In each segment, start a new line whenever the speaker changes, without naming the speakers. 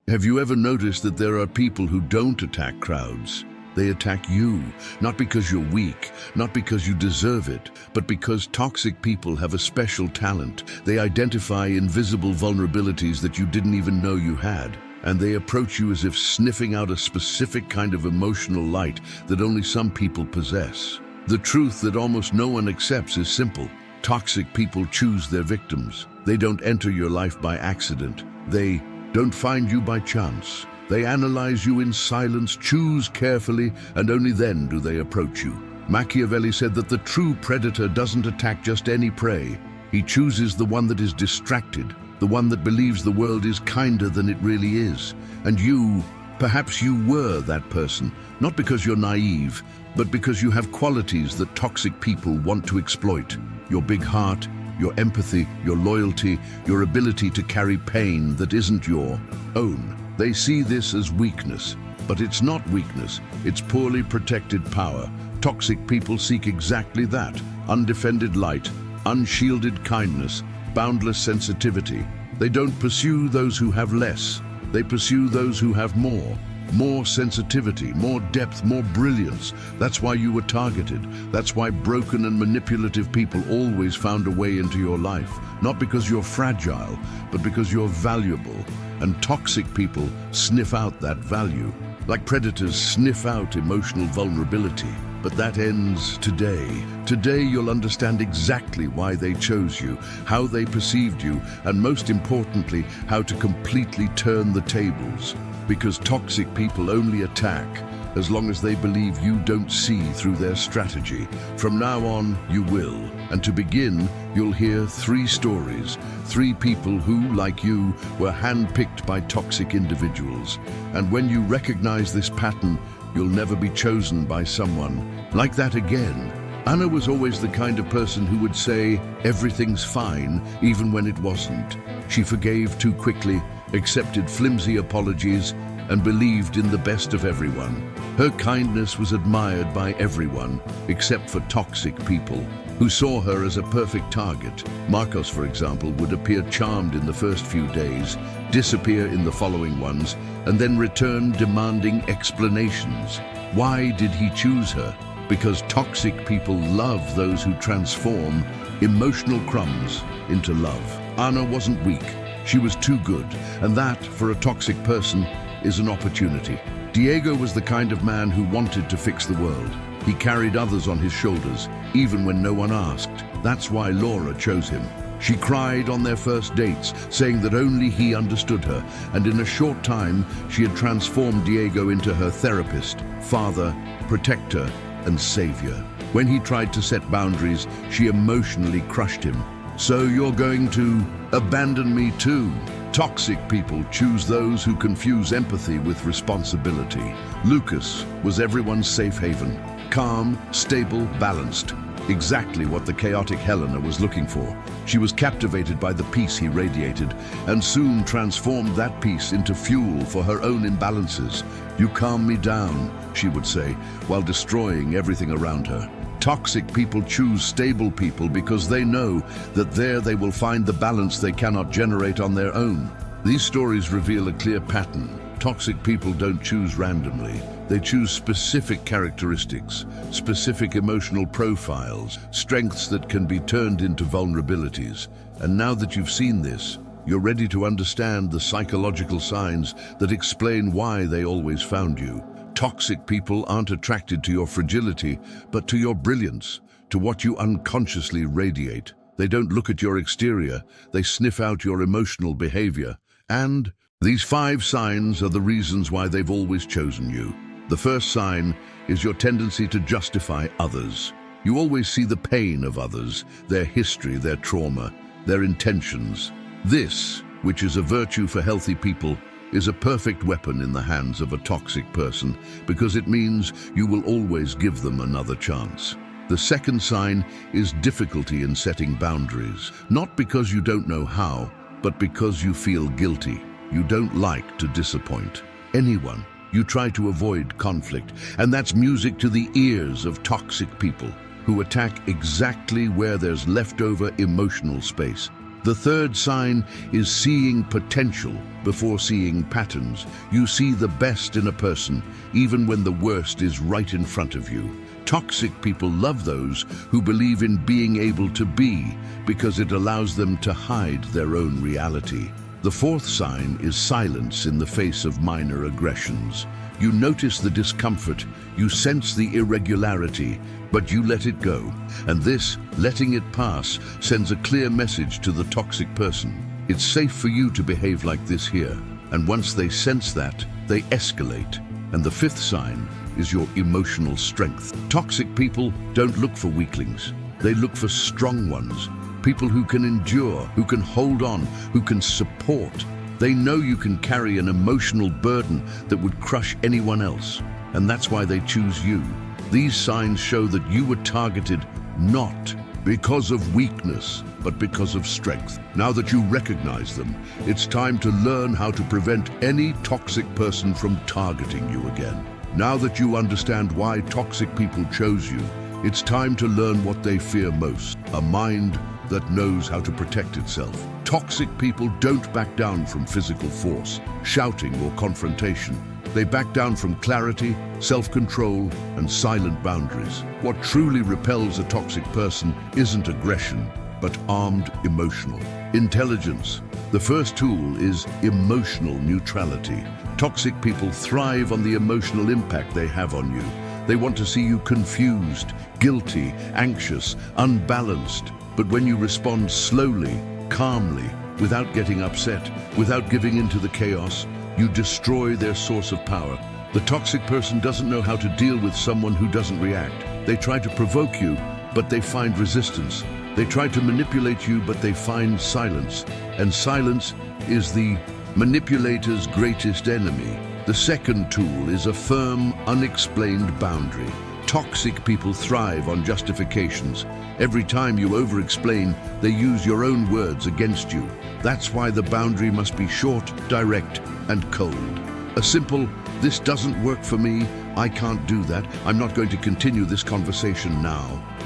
Have you ever noticed that there are people who don't attack crowds? They attack you, not because you're weak, not because you deserve it, but because toxic people have a special talent. They identify invisible vulnerabilities that you didn't even know you had, and they approach you as if sniffing out a specific kind of emotional light that only some people possess. The truth that almost no one accepts is simple. Toxic people choose their victims. They don't enter your life by accident. They don't find you by chance. They analyze you in silence, choose carefully, and only then do they approach you. Machiavelli said that the true predator doesn't attack just any prey. He chooses the one that is distracted, the one that believes the world is kinder than it really is. And you, perhaps you were that person, not because you're naive, but because you have qualities that toxic people want to exploit. Your big heart, your empathy, your loyalty, your ability to carry pain that isn't your own. They see this as weakness, but it's not weakness, it's poorly protected power. Toxic people seek exactly that: undefended light, unshielded kindness, boundless sensitivity. They don't pursue those who have less, they pursue those who have more. More sensitivity, more depth, more brilliance. That's why you were targeted. That's why broken and manipulative people always found a way into your life. Not because you're fragile, but because you're valuable. And toxic people sniff out that value. Like predators sniff out emotional vulnerability. But that ends today. Today you'll understand exactly why they chose you, how they perceived you, and most importantly, how to completely turn the tables. Because toxic people only attack as long as they believe you don't see through their strategy. From now on, you will. And to begin, you'll hear 3 stories, 3 people who, like you, were handpicked by toxic individuals. And when you recognize this pattern, you'll never be chosen by someone like that again. Anna was always the kind of person who would say, everything's fine, even when it wasn't. She forgave too quickly, accepted flimsy apologies, and believed in the best of everyone. Her kindness was admired by everyone, except for toxic people, who saw her as a perfect target. Marcos, for example, would appear charmed in the first few days, disappear in the following ones, and then return demanding explanations. Why did he choose her? Because toxic people love those who transform emotional crumbs into love. Anna wasn't weak. She was too good, and that, for a toxic person, is an opportunity. Diego was the kind of man who wanted to fix the world. He carried others on his shoulders, even when no one asked. That's why Laura chose him. She cried on their first dates, saying that only he understood her, and in a short time, she had transformed Diego into her therapist, father, protector, and savior. When he tried to set boundaries, she emotionally crushed him. So you're going to abandon me too? Toxic people choose those who confuse empathy with responsibility. Lucas was everyone's safe haven. Calm, stable, balanced. Exactly what the chaotic Helena was looking for. She was captivated by the peace he radiated, and soon transformed that peace into fuel for her own imbalances. "You calm me down," she would say, while destroying everything around her. Toxic people choose stable people because they know that there they will find the balance they cannot generate on their own. These stories reveal a clear pattern. Toxic people don't choose randomly. They choose specific characteristics, specific emotional profiles, strengths that can be turned into vulnerabilities. And now that you've seen this, you're ready to understand the psychological signs that explain why they always found you. Toxic people aren't attracted to your fragility, but to your brilliance, to what you unconsciously radiate. They don't look at your exterior, they sniff out your emotional behavior. And these 5 signs are the reasons why they've always chosen you. The first sign is your tendency to justify others. You always see the pain of others, their history, their trauma, their intentions. This, which is a virtue for healthy people, is a perfect weapon in the hands of a toxic person because it means you will always give them another chance. The second sign is difficulty in setting boundaries, not because you don't know how, but because you feel guilty. You don't like to disappoint anyone. You try to avoid conflict, and that's music to the ears of toxic people who attack exactly where there's leftover emotional space. The third sign is seeing potential before seeing patterns. You see the best in a person, even when the worst is right in front of you. Toxic people love those who believe in being able to be, because it allows them to hide their own reality. The fourth sign is silence in the face of minor aggressions. You notice the discomfort, you sense the irregularity, but you let it go. And this, letting it pass, sends a clear message to the toxic person. It's safe for you to behave like this here. And once they sense that, they escalate. And the fifth sign is your emotional strength. Toxic people don't look for weaklings. They look for strong ones. People who can endure, who can hold on, who can support. They know you can carry an emotional burden that would crush anyone else. And that's why they choose you. These signs show that you were targeted not because of weakness, but because of strength. Now that you recognize them, it's time to learn how to prevent any toxic person from targeting you again. Now that you understand why toxic people chose you, it's time to learn what they fear most: a mind that knows how to protect itself. Toxic people don't back down from physical force, shouting, or confrontation. They back down from clarity, self-control, and silent boundaries. What truly repels a toxic person isn't aggression, but armed emotional intelligence. The first tool is emotional neutrality. Toxic people thrive on the emotional impact they have on you. They want to see you confused, guilty, anxious, unbalanced. But when you respond slowly, calmly, without getting upset, without giving in to the chaos, you destroy their source of power. The toxic person doesn't know how to deal with someone who doesn't react. They try to provoke you, but they find resistance. They try to manipulate you, but they find silence. And silence is the manipulator's greatest enemy. The second tool is a firm, unexplained boundary. Toxic people thrive on justifications. Every time you over-explain, they use your own words against you. That's why the boundary must be short, direct, and cold. A simple, "This doesn't work for me, I can't do that, I'm not going to continue this conversation now."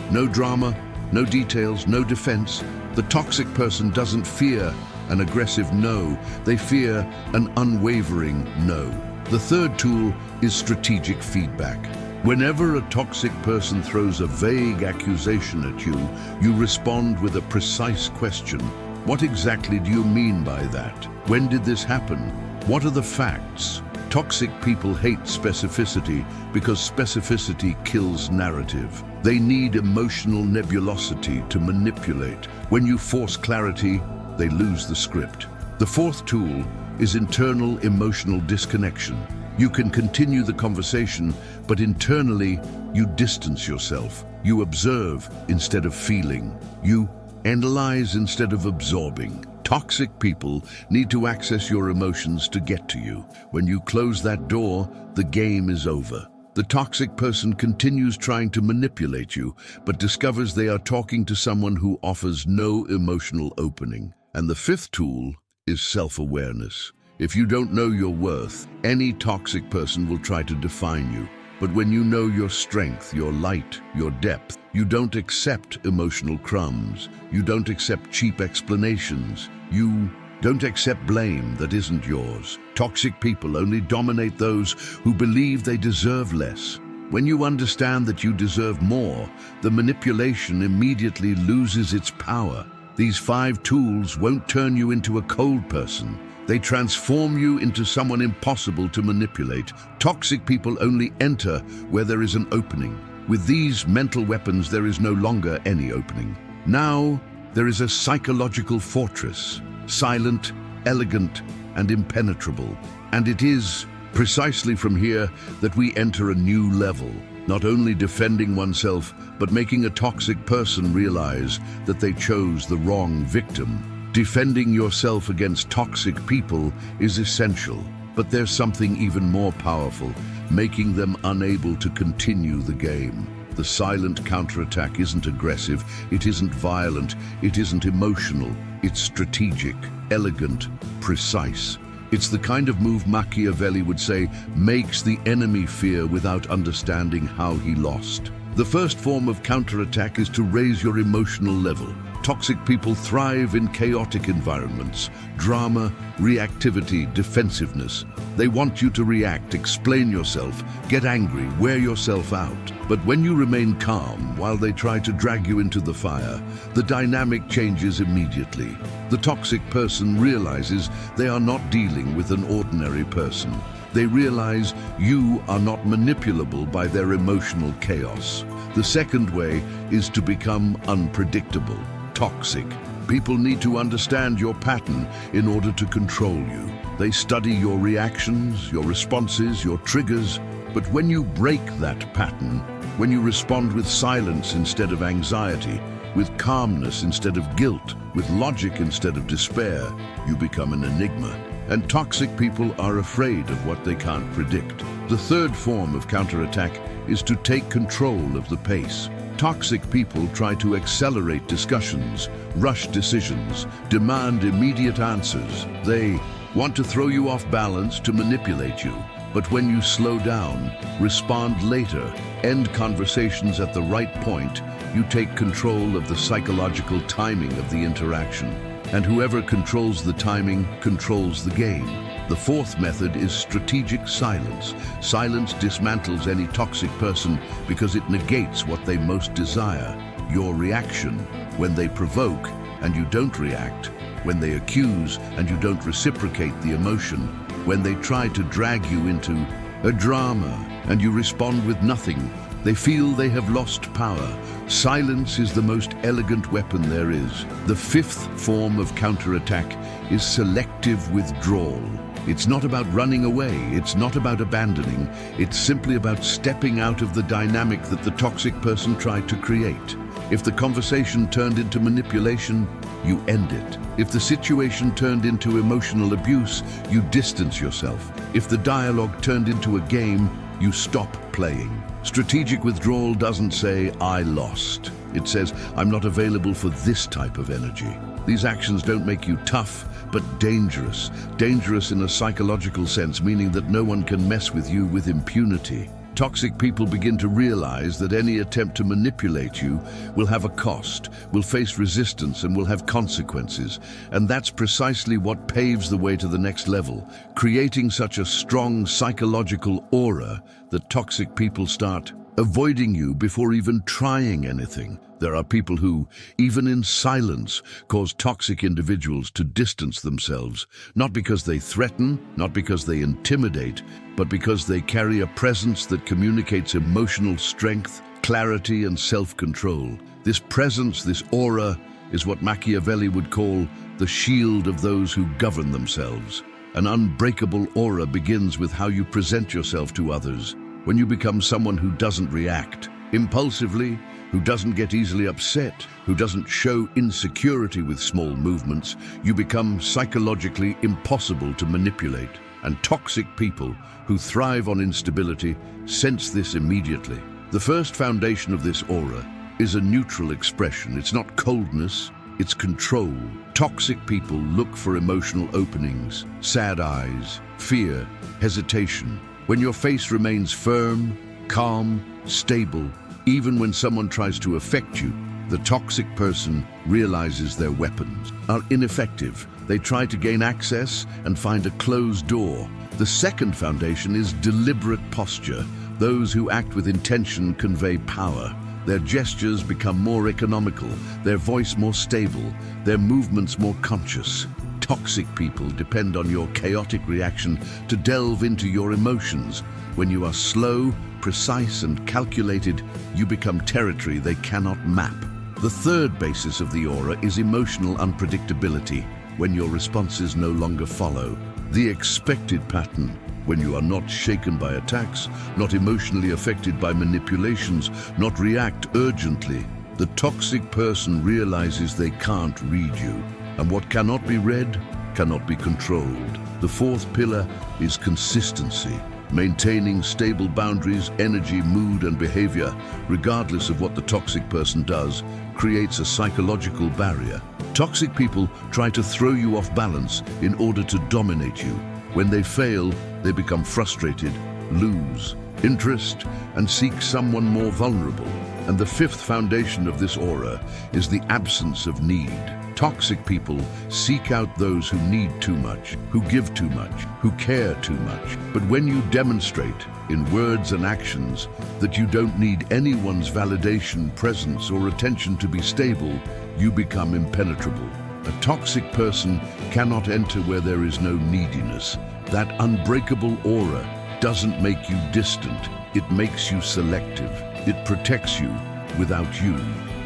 No drama, no details, no defense. The toxic person doesn't fear an aggressive no, they fear an unwavering no. The third tool is strategic feedback. Whenever a toxic person throws a vague accusation at you, you respond with a precise question. What exactly do you mean by that? When did this happen? What are the facts? Toxic people hate specificity because specificity kills narrative. They need emotional nebulosity to manipulate. When you force clarity, they lose the script. The fourth tool is internal emotional disconnection. You can continue the conversation, but internally, you distance yourself. You observe instead of feeling. You analyze instead of absorbing. Toxic people need to access your emotions to get to you. When you close that door, the game is over. The toxic person continues trying to manipulate you, but discovers they are talking to someone who offers no emotional opening. And the fifth tool is self-awareness. If you don't know your worth, any toxic person will try to define you. But when you know your strength, your light, your depth, you don't accept emotional crumbs. You don't accept cheap explanations. You don't accept blame that isn't yours. Toxic people only dominate those who believe they deserve less. When you understand that you deserve more, the manipulation immediately loses its power. These 5 tools won't turn you into a cold person. They transform you into someone impossible to manipulate. Toxic people only enter where there is an opening. With these mental weapons, there is no longer any opening. Now, there is a psychological fortress, silent, elegant, and impenetrable. And it is precisely from here that we enter a new level, not only defending oneself, but making a toxic person realize that they chose the wrong victim. Defending yourself against toxic people is essential, but there's something even more powerful, making them unable to continue the game. The silent counterattack isn't aggressive, it isn't violent, it isn't emotional, it's strategic, elegant, precise. It's the kind of move Machiavelli would say makes the enemy fear without understanding how he lost. The first form of counterattack is to raise your emotional level. Toxic people thrive in chaotic environments. Drama, reactivity, defensiveness. They want you to react, explain yourself, get angry, wear yourself out. But when you remain calm while they try to drag you into the fire, the dynamic changes immediately. The toxic person realizes they are not dealing with an ordinary person. They realize you are not manipulable by their emotional chaos. The second way is to become unpredictable. Toxic. People need to understand your pattern in order to control you. They study your reactions, your responses, your triggers. But when you break that pattern, when you respond with silence instead of anxiety, with calmness instead of guilt, with logic instead of despair, you become an enigma. And toxic people are afraid of what they can't predict. The third form of counterattack is to take control of the pace. Toxic people try to accelerate discussions, rush decisions, demand immediate answers. They want to throw you off balance to manipulate you. But when you slow down, respond later, end conversations at the right point, you take control of the psychological timing of the interaction. And whoever controls the timing controls the game. The fourth method is strategic silence. Silence dismantles any toxic person because it negates what they most desire, your reaction. When they provoke and you don't react, when they accuse and you don't reciprocate the emotion, when they try to drag you into a drama and you respond with nothing, they feel they have lost power. Silence is the most elegant weapon there is. The fifth form of counterattack is selective withdrawal. It's not about running away, it's not about abandoning, it's simply about stepping out of the dynamic that the toxic person tried to create. If the conversation turned into manipulation, you end it. If the situation turned into emotional abuse, you distance yourself. If the dialogue turned into a game, you stop playing. Strategic withdrawal doesn't say, "I lost." It says, "I'm not available for this type of energy." These actions don't make you tough, but dangerous. Dangerous in a psychological sense, meaning that no one can mess with you with impunity. Toxic people begin to realize that any attempt to manipulate you will have a cost, will face resistance, and will have consequences. And that's precisely what paves the way to the next level, creating such a strong psychological aura that toxic people start avoiding you before even trying anything. There are people who, even in silence, cause toxic individuals to distance themselves, not because they threaten, not because they intimidate, but because they carry a presence that communicates emotional strength, clarity, and self-control. This presence, this aura, is what Machiavelli would call the shield of those who govern themselves. An unbreakable aura begins with how you present yourself to others. When you become someone who doesn't react impulsively, who doesn't get easily upset, who doesn't show insecurity with small movements, you become psychologically impossible to manipulate. And toxic people who thrive on instability sense this immediately. The first foundation of this aura is a neutral expression. It's not coldness, it's control. Toxic people look for emotional openings, sad eyes, fear, hesitation. When your face remains firm, calm, stable, even when someone tries to affect you, the toxic person realizes their weapons are ineffective. They try to gain access and find a closed door. The second foundation is deliberate posture. Those who act with intention convey power. Their gestures become more economical, their voice more stable, their movements more conscious. Toxic people depend on your chaotic reaction to delve into your emotions. When you are slow, precise, and calculated, you become territory they cannot map. The third basis of the aura is emotional unpredictability, when your responses no longer follow the expected pattern. When you are not shaken by attacks, not emotionally affected by manipulations, not react urgently, the toxic person realizes they can't read you. And what cannot be read cannot be controlled. The fourth pillar is consistency. Maintaining stable boundaries, energy, mood, and behavior, regardless of what the toxic person does, creates a psychological barrier. Toxic people try to throw you off balance in order to dominate you. When they fail, they become frustrated, lose interest, and seek someone more vulnerable. And the fifth foundation of this aura is the absence of need. Toxic people seek out those who need too much, who give too much, who care too much. But when you demonstrate, in words and actions, that you don't need anyone's validation, presence, or attention to be stable, you become impenetrable. A toxic person cannot enter where there is no neediness. That unbreakable aura doesn't make you distant, it makes you selective. It protects you without you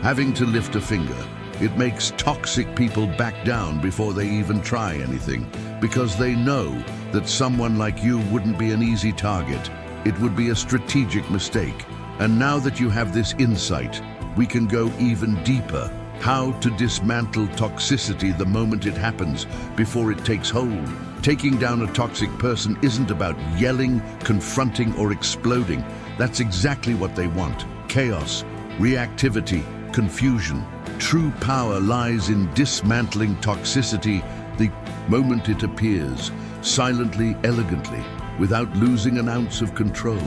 having to lift a finger. It makes toxic people back down before they even try anything, because they know that someone like you wouldn't be an easy target. It would be a strategic mistake. And now that you have this insight, we can go even deeper. How to dismantle toxicity the moment it happens, before it takes hold. Taking down a toxic person isn't about yelling, confronting, or exploding. That's exactly what they want. Chaos, reactivity, confusion. True power lies in dismantling toxicity the moment it appears, silently, elegantly, without losing an ounce of control.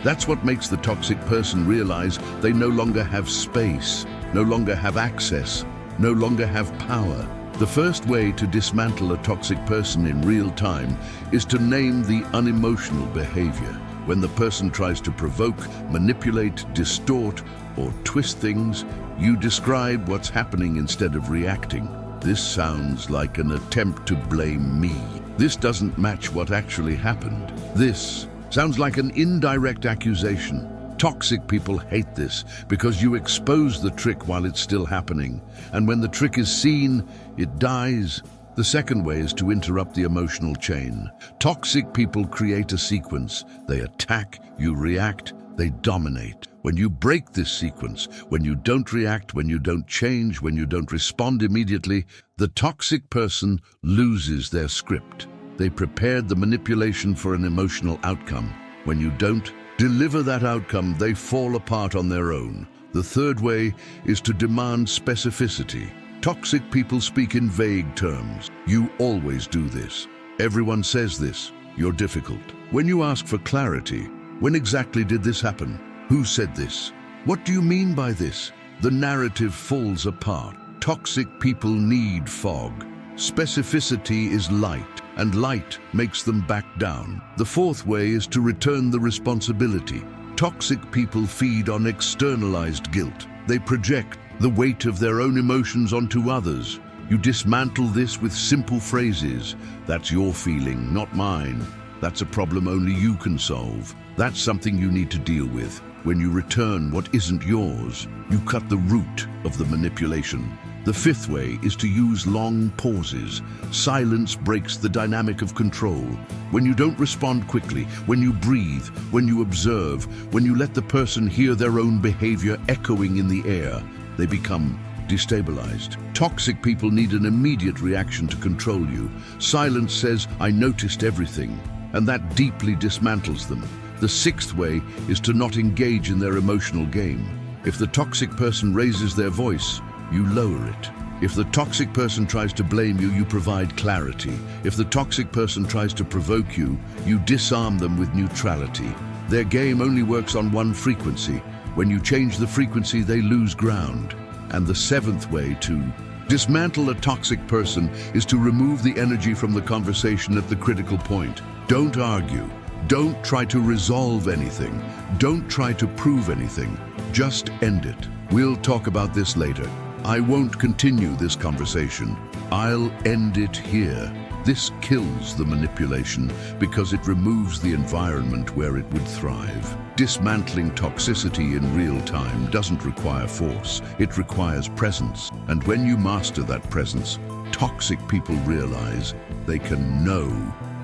That's what makes the toxic person realize they no longer have space, no longer have access, no longer have power. The first way to dismantle a toxic person in real time is to name the unemotional behavior. When the person tries to provoke, manipulate, distort, or twist things, you describe what's happening instead of reacting. This sounds like an attempt to blame me. This doesn't match what actually happened. This sounds like an indirect accusation. Toxic people hate this because you expose the trick while it's still happening. And when the trick is seen, it dies. The second way is to interrupt the emotional chain. Toxic people create a sequence. They attack, you react, they dominate. When you break this sequence, when you don't react, when you don't change, when you don't respond immediately, the toxic person loses their script. They prepared the manipulation for an emotional outcome. When you don't deliver that outcome, they fall apart on their own. The third way is to demand specificity. Toxic people speak in vague terms. You always do this. Everyone says this. You're difficult. When you ask for clarity, when exactly did this happen? Who said this? What do you mean by this? The narrative falls apart. Toxic people need fog. Specificity is light, and light makes them back down. The fourth way is to return the responsibility. Toxic people feed on externalized guilt. They project the weight of their own emotions onto others. You dismantle this with simple phrases. That's your feeling, not mine. That's a problem only you can solve. That's something you need to deal with. When you return what isn't yours, you cut the root of the manipulation. The fifth way is to use long pauses. Silence breaks the dynamic of control. When you don't respond quickly, when you breathe, when you observe, when you let the person hear their own behavior echoing in the air, they become destabilized. Toxic people need an immediate reaction to control you. Silence says, "I noticed everything," and that deeply dismantles them. The sixth way is to not engage in their emotional game. If the toxic person raises their voice, you lower it. If the toxic person tries to blame you, you provide clarity. If the toxic person tries to provoke you, you disarm them with neutrality. Their game only works on one frequency. When you change the frequency, they lose ground. And the seventh way to dismantle a toxic person is to remove the energy from the conversation at the critical point. Don't argue. Don't try to resolve anything. Don't try to prove anything. Just end it. We'll talk about this later. I won't continue this conversation. I'll end it here. This kills the manipulation because it removes the environment where it would thrive. Dismantling toxicity in real time doesn't require force. It requires presence. And when you master that presence, toxic people realize they can no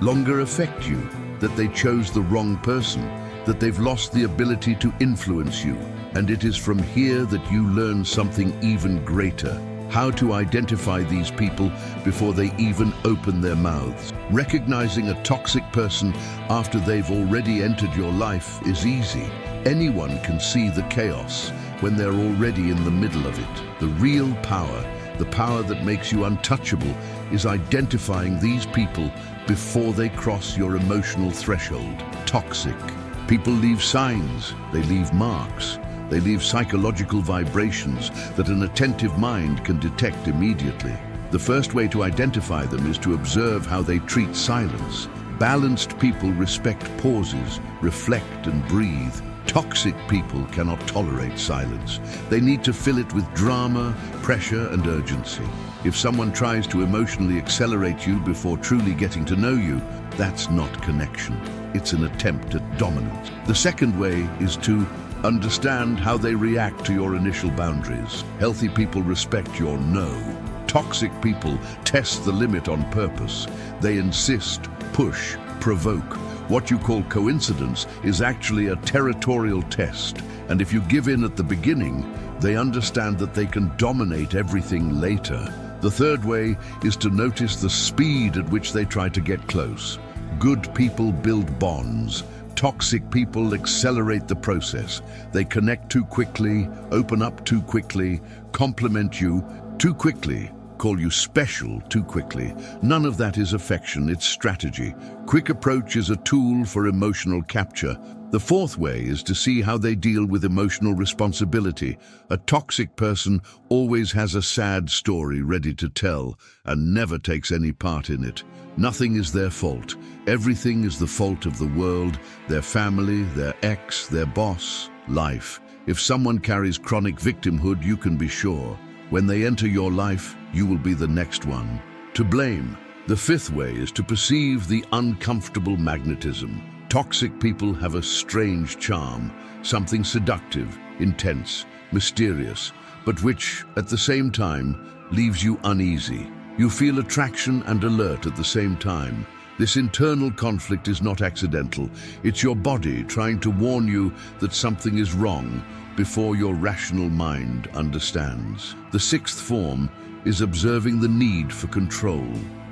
longer affect you, that they chose the wrong person, that they've lost the ability to influence you. And it is from here that you learn something even greater: how to identify these people before they even open their mouths. Recognizing a toxic person after they've already entered your life is easy. Anyone can see the chaos when they're already in the middle of it. The real power, the power that makes you untouchable, is identifying these people before they cross your emotional threshold. Toxic people leave signs, they leave marks. They leave psychological vibrations that an attentive mind can detect immediately. The first way to identify them is to observe how they treat silence. Balanced people respect pauses, reflect and breathe. Toxic people cannot tolerate silence. They need to fill it with drama, pressure and urgency. If someone tries to emotionally accelerate you before truly getting to know you, that's not connection. It's an attempt at dominance. The second way is to understand how they react to your initial boundaries. Healthy people respect your no. Toxic people test the limit on purpose. They insist, push, provoke. What you call coincidence is actually a territorial test. And if you give in at the beginning, they understand that they can dominate everything later. The third way is to notice the speed at which they try to get close. Good people build bonds. Toxic people accelerate the process. They connect too quickly, open up too quickly, compliment you too quickly, call you special too quickly. None of that is affection, it's strategy. Quick approach is a tool for emotional capture. The fourth way is to see how they deal with emotional responsibility. A toxic person always has a sad story ready to tell and never takes any part in it. Nothing is their fault. Everything is the fault of the world, their family, their ex, their boss, life. If someone carries chronic victimhood, you can be sure, when they enter your life, you will be the next one to blame. The fifth way is to perceive the uncomfortable magnetism. Toxic people have a strange charm, something seductive, intense, mysterious, but which, at the same time, leaves you uneasy. You feel attraction and alert at the same time. This internal conflict is not accidental. It's your body trying to warn you that something is wrong before your rational mind understands. The sixth form is observing the need for control,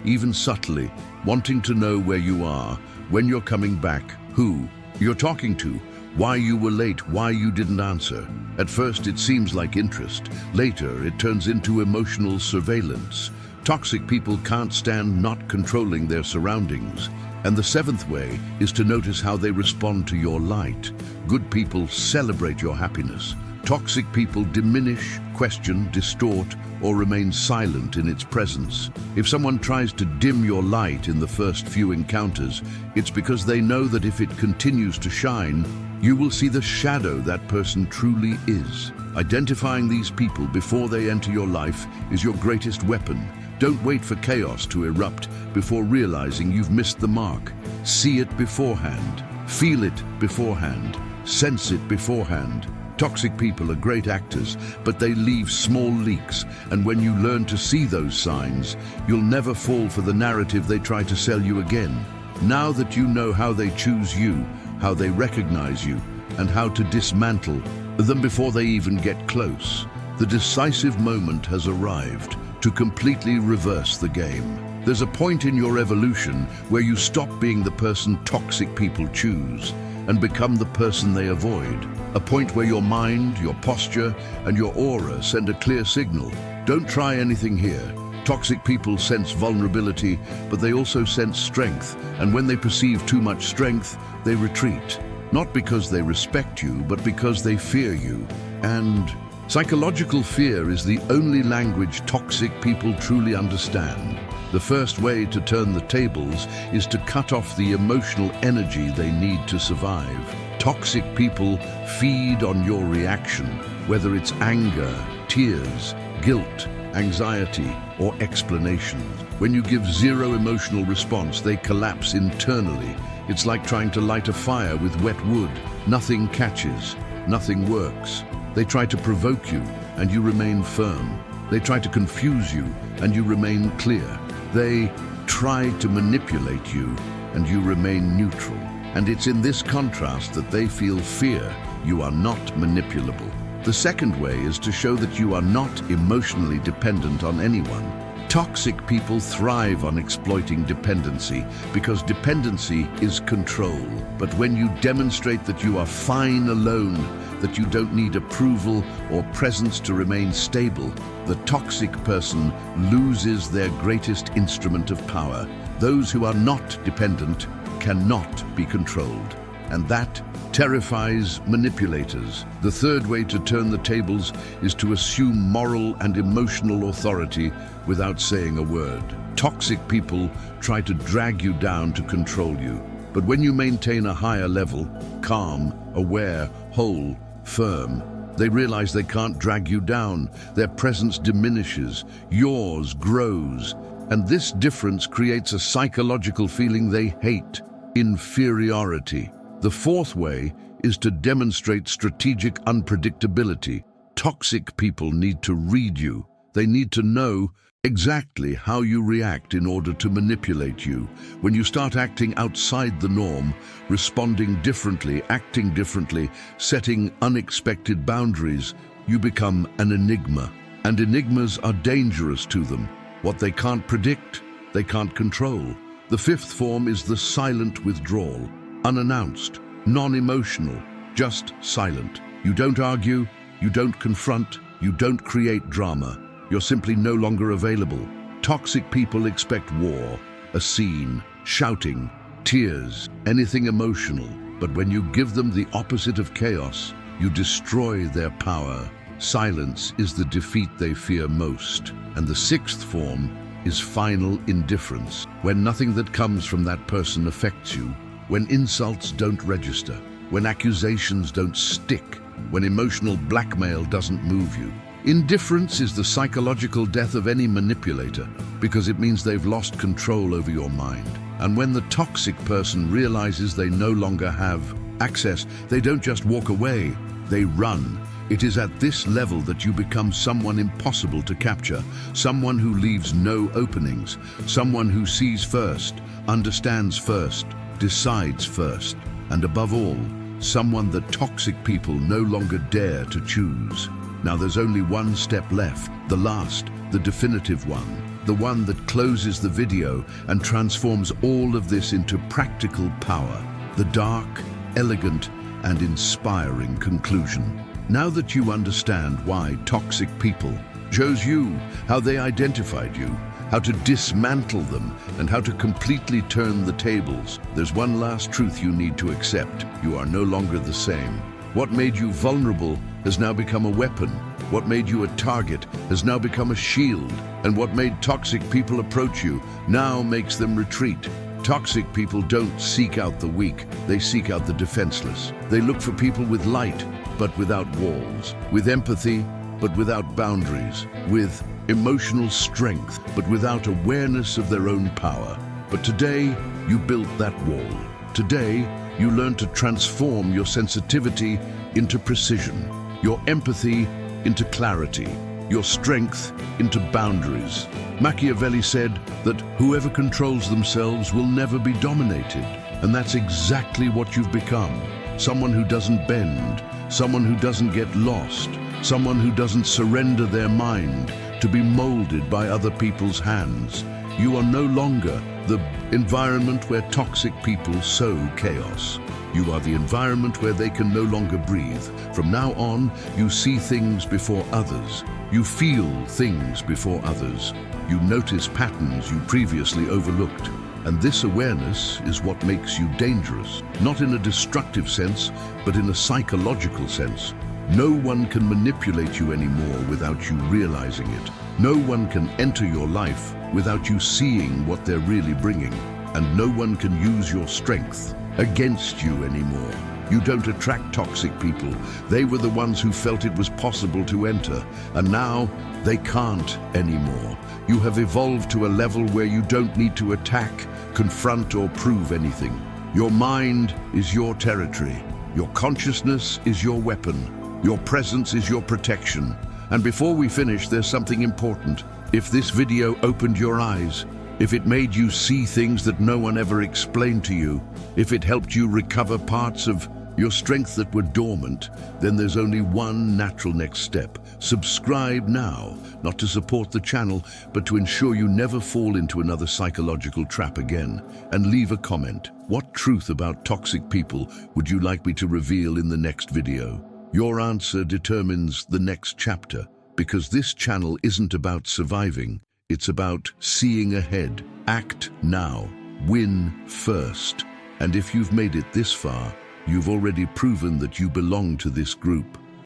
even subtly, wanting to know where you are, when you're coming back, who you're talking to, why you were late, why you didn't answer. At first it seems like interest. Later it turns into emotional surveillance. Toxic people can't stand not controlling their surroundings. And the seventh way is to notice how they respond to your light. Good people celebrate your happiness. Toxic people diminish, question, distort, or remain silent in its presence. If someone tries to dim your light in the first few encounters, it's because they know that if it continues to shine, you will see the shadow that person truly is. Identifying these people before they enter your life is your greatest weapon. Don't wait for chaos to erupt before realizing you've missed the mark. See it beforehand. Feel it beforehand. Sense it beforehand. Toxic people are great actors, but they leave small leaks, and when you learn to see those signs, you'll never fall for the narrative they try to sell you again. Now that you know how they choose you, how they recognize you, and how to dismantle them before they even get close, the decisive moment has arrived to completely reverse the game. There's a point in your evolution where you stop being the person toxic people choose and become the person they avoid. A point where your mind, your posture, and your aura send a clear signal. Don't try anything here. Toxic people sense vulnerability, but they also sense strength, and when they perceive too much strength, they retreat. Not because they respect you, but because they fear you. And psychological fear is the only language toxic people truly understand. The first way to turn the tables is to cut off the emotional energy they need to survive. Toxic people feed on your reaction, whether it's anger, tears, guilt, anxiety, or explanation. When you give zero emotional response, they collapse internally. It's like trying to light a fire with wet wood. Nothing catches, nothing works. They try to provoke you, and you remain firm. They try to confuse you, and you remain clear. They try to manipulate you, and you remain neutral. And it's in this contrast that they feel fear. You are not manipulable. The second way is to show that you are not emotionally dependent on anyone. Toxic people thrive on exploiting dependency because dependency is control. But when you demonstrate that you are fine alone, that you don't need approval or presence to remain stable, the toxic person loses their greatest instrument of power. Those who are not dependent cannot be controlled. and that terrifies manipulators. The third way to turn the tables is to assume moral and emotional authority without saying a word. Toxic people try to drag you down to control you. But when you maintain a higher level, calm, aware, whole, firm, they realize they can't drag you down. Their presence diminishes, yours grows, and this difference creates a psychological feeling they hate: inferiority. The fourth way is to demonstrate strategic unpredictability. Toxic people need to read you. They need to know exactly how you react in order to manipulate you. When you start acting outside the norm, responding differently, acting differently, setting unexpected boundaries, you become an enigma. And enigmas are dangerous to them. What they can't predict, they can't control. The fifth form is the silent withdrawal. Unannounced, non-emotional, just silent. You don't argue, you don't confront, you don't create drama. You're simply no longer available. Toxic people expect war, a scene, shouting, tears, anything emotional. But when you give them the opposite of chaos, you destroy their power. Silence is the defeat they fear most. And the sixth form is final indifference, when nothing that comes from that person affects you, when insults don't register, when accusations don't stick, when emotional blackmail doesn't move you. Indifference is the psychological death of any manipulator because it means they've lost control over your mind. And when the toxic person realizes they no longer have access, they don't just walk away, they run. It is at this level that you become someone impossible to capture, someone who leaves no openings, someone who sees first, understands first, decides first, and above all, someone that toxic people no longer dare to choose. Now there's only one step left, the last, the definitive one, the one that closes the video and transforms all of this into practical power, the dark, elegant, and inspiring conclusion. Now that you understand why toxic people chose you, how they identified you, how to dismantle them, and how to completely turn the tables, there's one last truth you need to accept. You are no longer the same. What made you vulnerable has now become a weapon. What made you a target has now become a shield. And what made toxic people approach you now makes them retreat. Toxic people don't seek out the weak, they seek out the defenseless. They look for people with light, but without walls, with empathy, but without boundaries, with emotional strength, but without awareness of their own power. But today, you built that wall. Today, you learned to transform your sensitivity into precision, your empathy into clarity, your strength into boundaries. Machiavelli said that whoever controls themselves will never be dominated. And that's exactly what you've become. Someone who doesn't bend, someone who doesn't get lost, someone who doesn't surrender their mind to be molded by other people's hands. You are no longer the environment where toxic people sow chaos. You are the environment where they can no longer breathe. From now on, you see things before others. You feel things before others. You notice patterns you previously overlooked. And this awareness is what makes you dangerous, not in a destructive sense, but in a psychological sense. No one can manipulate you anymore without you realizing it. No one can enter your life without you seeing what they're really bringing. And no one can use your strength against you anymore. You don't attract toxic people. They were the ones who felt it was possible to enter, and now they can't anymore. You have evolved to a level where you don't need to attack, confront, or prove anything. Your mind is your territory. Your consciousness is your weapon. Your presence is your protection. And before we finish, there's something important. If this video opened your eyes, if it made you see things that no one ever explained to you, if it helped you recover parts of your strength that were dormant, then there's only one natural next step. Subscribe now, not to support the channel, but to ensure you never fall into another psychological trap again. And leave a comment. What truth about toxic people would you like me to reveal in the next video? Your answer determines the next chapter, because this channel isn't about surviving, it's about seeing ahead. Act now, win first. And if you've made it this far, You've already proven that you belong to this group.